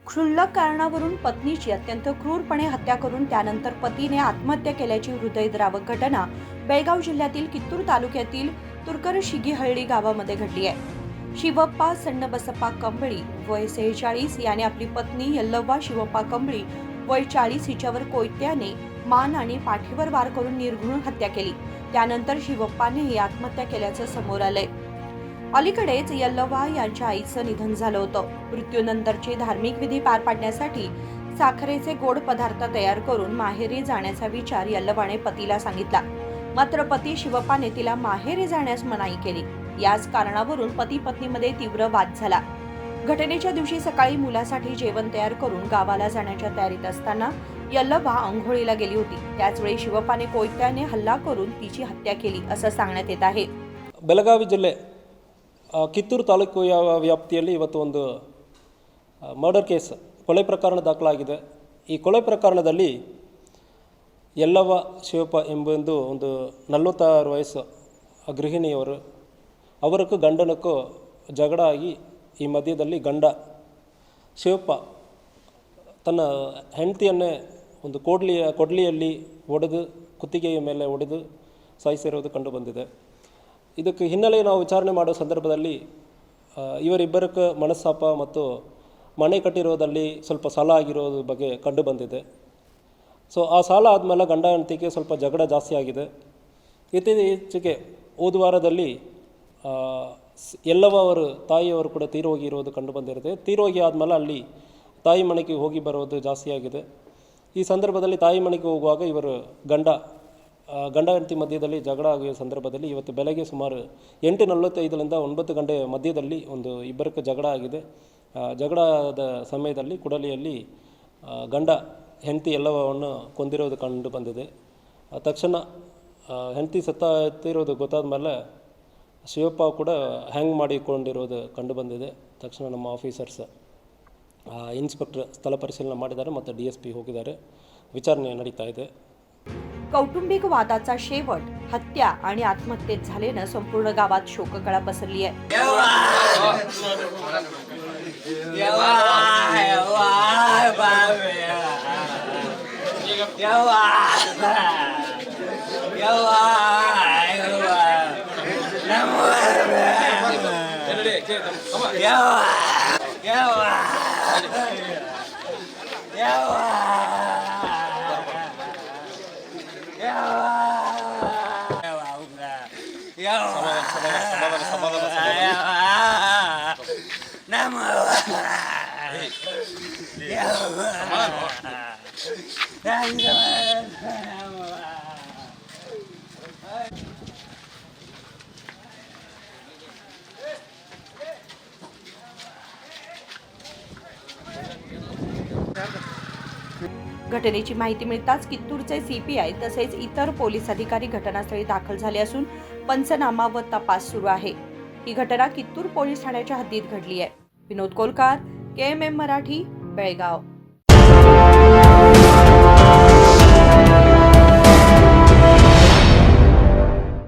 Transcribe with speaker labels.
Speaker 1: क्षुल्लक कारणावरून पत्नीची अत्यंत क्रूरपणे हत्या करून त्यानंतर पतीने आत्महत्या केल्याची हृदयद्रावक घटना बेळगाव जिल्ह्यातील कित्तूर तालुक्यातील तुरकरशिगीहळ्ळी गावामध्ये घडली आहे. शिवप्पा सण्णबसप्पा कंबळी वय 46 याने आपली पत्नी यल्लव्वा शिवप्पा कंबळी वय 40 हिच्यावर कोयत्याने मान आणि पाठीवर वार करून निर्घृण हत्या केली. त्यानंतर शिवप्पानेही आत्महत्या केल्याचं समोर आलंय. अलीकडेच यल्लव्वा यांच्या आईचं निधन झालं होतं. मृत्यूनंतरचे धार्मिक विधी पार पाडण्यासाठी साखरेचे गोड पदार्थ तयार करून माहेरी जाण्याचा विचार यल्लव्वाने पतीला सांगितला. मात्र पती शिवप्पाने तिला माहेरी जाण्यास मनाई केली. याच कारणावरून पती पत्नीमध्ये तीव्र वाद झाला. घटनेच्या दिवशी सकाळी मुलासाठी जेवण तयार करून गावाला जाण्याच्या तयारीत असताना यल्लव्वा अंघोळीला गेली होती. त्याचवेळी शिवप्पाने कोयत्याने हल्ला करून तिची हत्या केली असं सांगण्यात येत आहे.
Speaker 2: ಬೆಳಗಾವಿ ಜಿಲ್ಲೆ ಕಿತ್ತೂರು ತಾಲೂಕು ವ್ಯಾಪ್ತಿಯಲ್ಲಿ ಇವತ್ತು ಒಂದು ಮರ್ಡರ್ ಕೇಸ್ ಕೊಲೆ ಪ್ರಕರಣ ದಾಖಲಾಗಿದೆ. ಈ ಕೊಲೆ ಪ್ರಕರಣದಲ್ಲಿ ಯಲ್ಲವ್ವ ಶಿವಪ್ಪ ಎಂಬ ಒಂದು 46 ವಯಸ್ಸು ಗೃಹಿಣಿಯವರು ಅವರಕ್ಕೂ ಗಂಡನಕ್ಕೂ ಜಗಳ ಆಗಿ ಈ ಮಧ್ಯದಲ್ಲಿ ಗಂಡ ಶಿವಪ್ಪ ತನ್ನ ಹೆಂಡತಿಯನ್ನೇ ಒಂದು ಕೊಡ್ಲಿಯಲ್ಲಿ ಒಡೆದು ಕುತ್ತಿಗೆಯ ಮೇಲೆ ಒಡೆದು ಸಾಯಿಸಿರುವುದು ಕಂಡುಬಂದಿದೆ. ಇದಕ್ಕೆ ಹಿನ್ನೆಲೆ ನಾವು ವಿಚಾರಣೆ ಮಾಡೋ ಸಂದರ್ಭದಲ್ಲಿ ಇವರಿಬ್ಬರಕ್ಕೆ ಮನಸ್ತಾಪ ಮತ್ತು ಮನೆ ಕಟ್ಟಿರೋದಲ್ಲಿ ಸ್ವಲ್ಪ ಸಾಲ ಆಗಿರೋದ್ರ ಬಗ್ಗೆ ಕಂಡುಬಂದಿದೆ. ಸೊ ಆ ಸಾಲ ಆದಮೇಲೆ ಗಂಡ ಹೆಂಡತಿಗೆ ಸ್ವಲ್ಪ ಜಗಳ ಜಾಸ್ತಿ ಆಗಿದೆ. ಇತ್ತೀಚೆಗೆ ಹೋದ ವಾರದಲ್ಲಿ ಯಲ್ಲವ್ವ ಅವರು ತಾಯಿಯವರು ಕೂಡ ತೀರೋಗಿರೋದು ಕಂಡುಬಂದಿರುತ್ತೆ. ತೀರೋಗಿ ಆದಮೇಲೆ ಅಲ್ಲಿ ತಾಯಿ ಮನೆಗೆ ಹೋಗಿ ಬರೋದು ಜಾಸ್ತಿ ಆಗಿದೆ. ಈ ಸಂದರ್ಭದಲ್ಲಿ ತಾಯಿ ಮನೆಗೆ ಹೋಗುವಾಗ ಇವರು ಗಂಡ ಹೆಂಡತಿ ಮಧ್ಯದಲ್ಲಿ ಜಗಳ ಆಗಿರೋ ಸಂದರ್ಭದಲ್ಲಿ ಇವತ್ತು ಬೆಳಗ್ಗೆ ಸುಮಾರು 8:45ರಿಂದ 9 ಗಂಟೆ ಮಧ್ಯದಲ್ಲಿ ಒಂದು ಇಬ್ಬರಕ್ಕೆ ಜಗಳ ಆಗಿದೆ. ಜಗಳದ ಸಮಯದಲ್ಲಿ ಕುಡಲಿಯಲ್ಲಿ ಗಂಡ ಹೆಂಡತಿ ಯಲ್ಲವ್ವವನ್ನು ಕೊಂದಿರೋದು ಕಂಡು ಬಂದಿದೆ. ತಕ್ಷಣ ಹೆಂಡತಿ ಸತ್ತಿರೋದು ಗೊತ್ತಾದ ಮೇಲೆ ಶಿವಪ್ಪ ಕೂಡ ಹ್ಯಾಂಗ್ ಮಾಡಿಕೊಂಡಿರೋದು ಕಂಡು ಬಂದಿದೆ. ತಕ್ಷಣ ನಮ್ಮ ಆಫೀಸರ್ಸ್ ಇನ್ಸ್ಪೆಕ್ಟರ್ ಸ್ಥಳ ಪರಿಶೀಲನೆ ಮಾಡಿದ್ದಾರೆ ಮತ್ತು DSP ಹೋಗಿದ್ದಾರೆ. विचारणे नडीता ಇದೆ.
Speaker 1: कौटुंबिक वादाचा शेवट हत्या आणि आत्महत्येत झाल्यानं संपूर्ण गावात शोककळा पसरली आहे. घटनेची माहिती मिळताच कित्तूरचे CPI तसेच इतर पोलीस अधिकारी घटनास्थळी दाखल झाले असून पंचनामा व तपास सुरू आहे. ही घटना कित्तूर पोलीस ठाण्याच्या हद्दीत घडली आहे. विनोद कोलकार, KMM मराठी, बेळगाव.